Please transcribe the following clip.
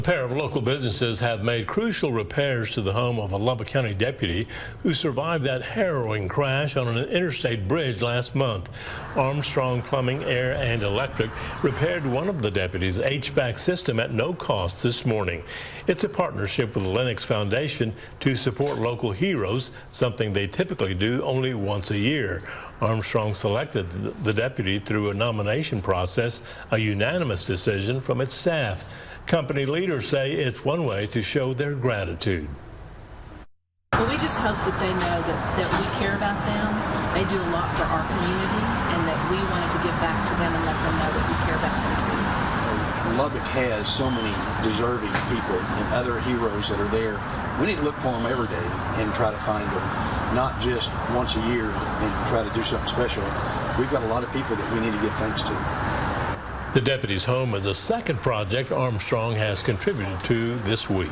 A pair of local businesses have made crucial repairs to the home of a Lubbock County deputy who survived that harrowing crash on an interstate bridge last month. Armstrong Plumbing, Air and Electric repaired one of the deputy's HVAC system at no cost this morning. It's a partnership with the Lennox Foundation to support local heroes, something they typically do only once a year. Armstrong selected the deputy through a nomination process, a unanimous decision from its staff. Company leaders say it's one way to show their gratitude. Well, we just hope that they know that we care about them. They do a lot for our community, and that we wanted to give back to them and let them know that we care about them too. Lubbock has so many deserving people and other heroes that are there. We need to look for them every day and try to find them, not just once a year and try to do something special. We've got a lot of people that we need to give thanks to. The deputy's home is a second project Armstrong has contributed to this week.